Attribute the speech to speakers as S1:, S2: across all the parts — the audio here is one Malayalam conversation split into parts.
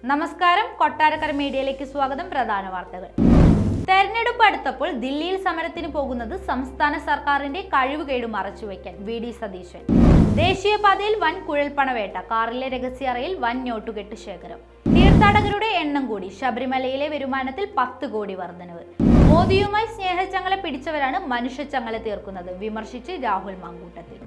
S1: നമസ്കാരം, കൊട്ടാരക്കര മീഡിയയിലേക്ക് സ്വാഗതം. പ്രധാന വാർത്തകൾ. തെരഞ്ഞെടുപ്പ് അടുത്തപ്പോൾ ദില്ലിയിൽ സമരത്തിന് പോകുന്നത് സംസ്ഥാന സർക്കാരിന്റെ കഴിവുകേട് മറച്ചുവെക്കാൻ വി.ഡി. സതീശൻ. ദേശീയപാതയിൽ വൻ കുഴൽപ്പണവേട്ട, കാറിലെ രഹസ്യ അറയിൽ വൻ നോട്ടുകെട്ട് ശേഖരം. തീർത്ഥാടകരുടെ എണ്ണം കൂടി, ശബരിമലയിലെ വരുമാനത്തിൽ 10 കോടി വർധനവ്. മോദിയുമായി സ്നേഹച്ചങ്ങല പിടിച്ചവരാണ് മനുഷ്യച്ചങ്ങല തീർക്കുന്നത്, വിമർശിച്ച് രാഹുൽ മാങ്കൂട്ടത്തിൽ.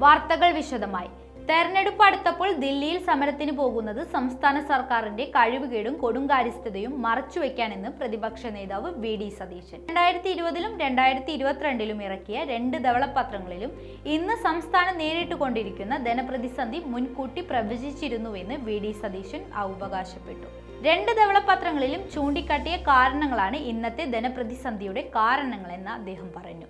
S1: വാർത്തകൾ വിശദമായി. തെരഞ്ഞെടുപ്പ് അടുത്തപ്പോൾ ദില്ലിയിൽ സമരത്തിന് പോകുന്നത് സംസ്ഥാന സർക്കാരിന്റെ കഴിവുകേടും കൊടുങ്കാര്യസ്ഥതയും മറച്ചുവെക്കാനെന്ന് പ്രതിപക്ഷ നേതാവ് വി.ഡി. സതീശൻ 2020-ലും 2022-ലും ഇറക്കിയ 2 ധവളപത്രങ്ങളിലും ഇന്ന് സംസ്ഥാനം നേരിട്ടുകൊണ്ടിരിക്കുന്ന ധനപ്രതിസന്ധി മുൻകൂട്ടി പ്രവചിച്ചിരുന്നുവെന്ന് വി.ഡി. സതീശൻ അവകാശപ്പെട്ടു. 2 ധവളപത്രങ്ങളിലും ചൂണ്ടിക്കാട്ടിയ കാരണങ്ങളാണ് ഇന്നത്തെ ധനപ്രതിസന്ധിയുടെ കാരണങ്ങളെന്ന് അദ്ദേഹം പറഞ്ഞു.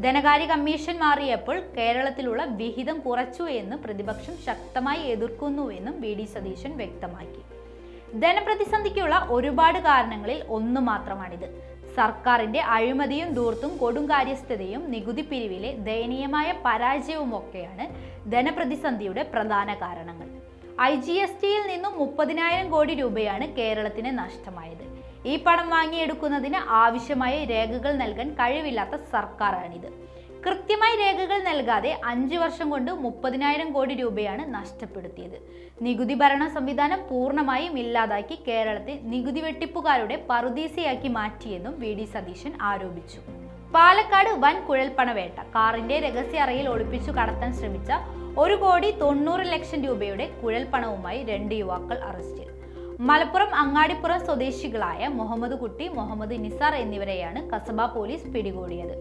S1: ധനകാര്യ കമ്മീഷൻ മാറിയപ്പോൾ കേരളത്തിലുള്ള വിഹിതം കുറച്ചു എന്ന് പ്രതിപക്ഷം ശക്തമായി എതിർക്കുന്നുവെന്നും വി.ഡി. സതീശൻ വ്യക്തമാക്കി. ധനപ്രതിസന്ധിക്കുള്ള ഒരുപാട് കാരണങ്ങളിൽ ഒന്ന് മാത്രമാണിത്. സർക്കാരിന്റെ അഴിമതിയും ധൂർത്തും കൊടുങ്കാര്യസ്ഥതയും നികുതി പിരിവിലെ ദയനീയമായ പരാജയവുമൊക്കെയാണ് ധനപ്രതിസന്ധിയുടെ പ്രധാന കാരണങ്ങൾ. IGSTയിൽ നിന്നും 30,000 കോടി രൂപയാണ് കേരളത്തിന് നഷ്ടമായത്. ഈ പണം വാങ്ങിയെടുക്കുന്നതിന് ആവശ്യമായ രേഖകൾ നൽകാൻ കഴിവില്ലാത്ത സർക്കാരാണിത്. കൃത്യമായി രേഖകൾ നൽകാതെ 5 വർഷം കൊണ്ട് 30,000 കോടി രൂപയാണ് നഷ്ടപ്പെടുത്തിയത്. നികുതി ഭരണ സംവിധാനം പൂർണ്ണമായും ഇല്ലാതാക്കി കേരളത്തെ നികുതി വെട്ടിപ്പുകാരുടെ പറുദീസയാക്കി മാറ്റിയെന്നും വി.ഡി. സതീശൻ ആരോപിച്ചു. പാലക്കാട് വൻ കുഴൽപ്പണവേട്ട, കാറിന്റെ രഹസ്യ അറയിൽ ഒളിപ്പിച്ചു കടത്താൻ ശ്രമിച്ച 1,90,00,000 രൂപയുടെ കുഴൽപ്പണവുമായി 2 യുവാക്കൾ അറസ്റ്റിൽ. മലപ്പുറം അങ്ങാടിപ്പുറം സ്വദേശികളായ മുഹമ്മദ് കുട്ടി, മുഹമ്മദ് നിസാർ എന്നിവരെയാണ് കസബ പോലീസ് പിടികൂടിയത്.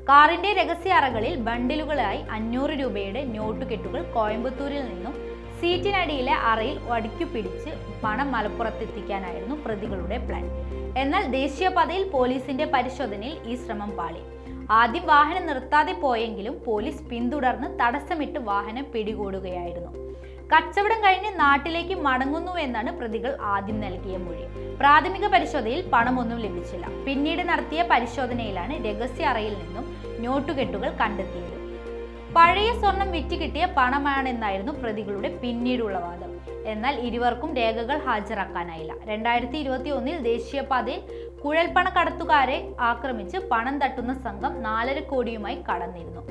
S1: കാറിന്റെ രഹസ്യ അറകളിൽ ബണ്ടിലുകളായി 500 രൂപയുടെ നോട്ടുകെട്ടുകൾ കോയമ്പത്തൂരിൽ നിന്നും സീറ്റിനടിയിലെ അറയിൽ അടുക്കിപ്പിടിച്ച് പണം മലപ്പുറത്തെത്തിക്കാനായിരുന്നു പ്രതികളുടെ പ്ലാൻ. എന്നാൽ ദേശീയപാതയിൽ പോലീസിന്റെ പരിശോധനയിൽ ഈ ശ്രമം പാളി. ആദ്യം വാഹനം നിർത്താതെ പോയെങ്കിലും പോലീസ് പിന്തുടർന്ന് തടസ്സമിട്ട് വാഹനം പിടികൂടുകയായിരുന്നു. കച്ചവടം കഴിഞ്ഞ് നാട്ടിലേക്ക് മടങ്ങുന്നുവെന്നാണ് പ്രതികൾ ആദ്യം നൽകിയ മൊഴി. പ്രാഥമിക പരിശോധനയിൽ പണമൊന്നും ലഭിച്ചില്ല. പിന്നീട് നടത്തിയ പരിശോധനയിലാണ് രഹസ്യ അറയിൽ നിന്നും നോട്ടുകെട്ടുകൾ കണ്ടെത്തിയത്. പഴയ സ്വർണം വിറ്റ് കിട്ടിയ പണമാണെന്നായിരുന്നു പ്രതികളുടെ പിന്നീടുള്ള വാദം. എന്നാൽ ഇരുവർക്കും രേഖകൾ ഹാജരാക്കാനായില്ല. 2021-ൽ ദേശീയപാതയിൽ കുഴൽപ്പണ കടത്തുകാരെ ആക്രമിച്ച് പണം തട്ടുന്ന സംഘം 4.5 കോടിയുമായി കടന്നിരുന്നു.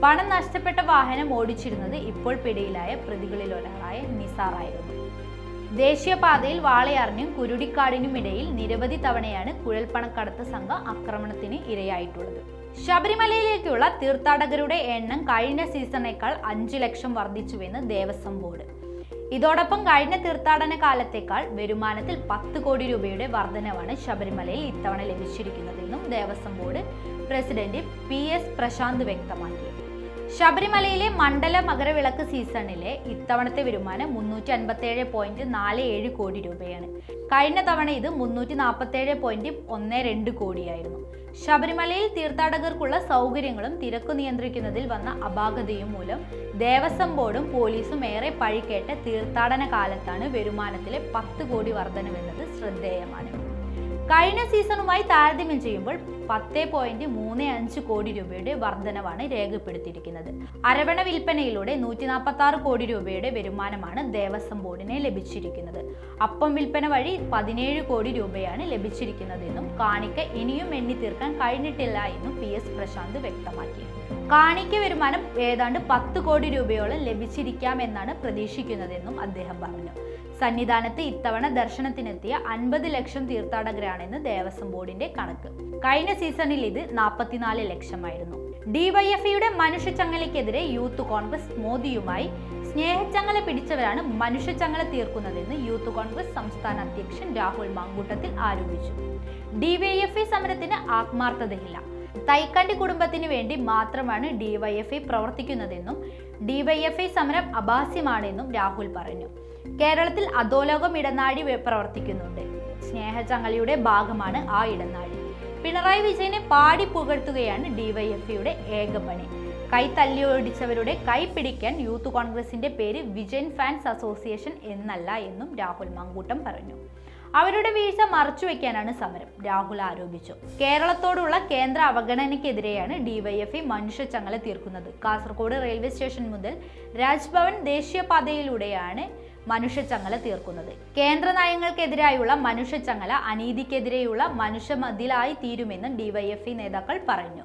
S1: പണം നഷ്ടപ്പെട്ട വാഹനം ഓടിച്ചിരുന്നത് ഇപ്പോൾ പിടിയിലായ പ്രതികളിലൊരാളായ നിസാറായിരുന്നു. ദേശീയപാതയിൽ വാളയാറിനും കുരുടിക്കാടിനുമിടയിൽ നിരവധി തവണയാണ് കുഴൽപ്പണക്കടത്ത് സംഘം ആക്രമണത്തിന് ഇരയായിട്ടുള്ളത്. ശബരിമലയിലേക്കുള്ള തീർത്ഥാടകരുടെ എണ്ണം കഴിഞ്ഞ സീസണേക്കാൾ 5 ലക്ഷം വർദ്ധിച്ചുവെന്ന് ദേവസ്വം ബോർഡ്. ഇതോടൊപ്പം കഴിഞ്ഞ തീർത്ഥാടന കാലത്തേക്കാൾ വരുമാനത്തിൽ 10 കോടി രൂപയുടെ വർധനവാണ് ശബരിമലയിൽ ഇത്തവണ ലഭിച്ചിരിക്കുന്നതെന്നും Devaswom board president PS Prashanth വ്യക്തമാക്കി. ശബരിമലയിലെ മണ്ഡല മകരവിളക്ക് സീസണിലെ ഇത്തവണത്തെ വരുമാനം 357.47 കോടി രൂപയാണ്. കഴിഞ്ഞ തവണ ഇത് 347.12 കോടിയായിരുന്നു. ശബരിമലയിൽ തീർത്ഥാടകർക്കുള്ള സൗകര്യങ്ങളും തിരക്ക് നിയന്ത്രിക്കുന്നതിൽ വന്ന അപാകതയും മൂലം ദേവസ്വം ബോർഡും പോലീസും ഏറെ പഴിക്കേട്ട തീർത്ഥാടന കാലത്താണ് വരുമാനത്തിലെ 10 കോടി വർധനവെന്നത് ശ്രദ്ധേയമാണ്. കഴിഞ്ഞ സീസണുമായി താരതമ്യം ചെയ്യുമ്പോൾ 10.35 കോടി രൂപയുടെ വർധനവാണ് രേഖപ്പെടുത്തിയിരിക്കുന്നത്. അരവണ വിൽപ്പനയിലൂടെ 146 കോടി രൂപയുടെ വരുമാനമാണ് ദേവസ്വം ബോർഡിനെ ലഭിച്ചിരിക്കുന്നത്. അപ്പം വിൽപ്പന വഴി 17 കോടി രൂപയാണ് ലഭിച്ചിരിക്കുന്നതെന്നും കാണിക്ക ഇനിയും എണ്ണി തീർക്കാൻ കഴിഞ്ഞിട്ടില്ല എന്നും PS പ്രശാന്ത് വ്യക്തമാക്കി. കാണിക്ക വരുമാനം ഏതാണ്ട് 10 കോടി രൂപയോളം ലഭിച്ചിരിക്കാമെന്നാണ് പ്രതീക്ഷിക്കുന്നതെന്നും അദ്ദേഹം പറഞ്ഞു. സന്നിധാനത്ത് ഇത്തവണ ദർശനത്തിനെത്തിയ 50 ലക്ഷം തീർത്ഥാടകരാണെന്ന് ദേവസ്വം ബോർഡിന്റെ കണക്ക്. കഴിഞ്ഞ സീസണിൽ ഇത് 44 ലക്ഷമായിരുന്നു. DYFIയുടെ മനുഷ്യച്ചങ്ങലയ്ക്കെതിരെ യൂത്ത് കോൺഗ്രസ് മോദിയുമായി സ്നേഹച്ചങ്ങല പിടിച്ചവരാണ് മനുഷ്യച്ചങ്ങല തീർക്കുന്നതെന്ന് യൂത്ത് കോൺഗ്രസ് സംസ്ഥാന അധ്യക്ഷൻ രാഹുൽ മാങ്കൂട്ടത്തിൽ ആരോപിച്ചു. DYFI സമരത്തിന് ആത്മാർത്ഥതയില്ല. തൈക്കണ്ടി കുടുംബത്തിന് വേണ്ടി മാത്രമാണ് DYFI പ്രവർത്തിക്കുന്നതെന്നും DYFI സമരം അഭാസ്യമാണെന്നും രാഹുൽ പറഞ്ഞു. കേരളത്തിൽ അധോലോകം ഇടനാഴി പ്രവർത്തിക്കുന്നുണ്ട്. സ്നേഹച്ചങ്ങലയുടെ ഭാഗമാണ് ആ ഇടനാഴി. പിണറായി വിജയനെ പാടി പുകഴ്ത്തുകയാണ് DYFIയുടെ ഏക പണി. കൈ തല്ലിയൊടിച്ചവരുടെ കൈ പിടിക്കാൻ യൂത്ത് കോൺഗ്രസിന്റെ പേര് വിജയൻ ഫാൻസ് അസോസിയേഷൻ എന്നല്ല എന്നും രാഹുൽ മാങ്കൂട്ടം പറഞ്ഞു. അവരുടെ വീഴ്ച മറച്ചുവെക്കാനാണ് സമരം, രാഹുൽ ആരോപിച്ചു. കേരളത്തോടുള്ള കേന്ദ്ര അവഗണനയ്ക്കെതിരെയാണ് DYFI മനുഷ്യച്ചങ്ങല തീർക്കുന്നത്. കാസർഗോഡ് റെയിൽവേ സ്റ്റേഷൻ മുതൽ രാജ്ഭവൻ ദേശീയപാതയിലൂടെയാണ് മനുഷ്യച്ചങ്ങല തീർക്കുന്നത്. കേന്ദ്ര നയങ്ങൾക്കെതിരായുള്ള മനുഷ്യച്ചങ്ങല അനീതിക്കെതിരെയുള്ള മനുഷ്യമതിലായി തീരുമെന്നും ഡിവൈഎഫ്ഐ നേതാക്കൾ പറഞ്ഞു.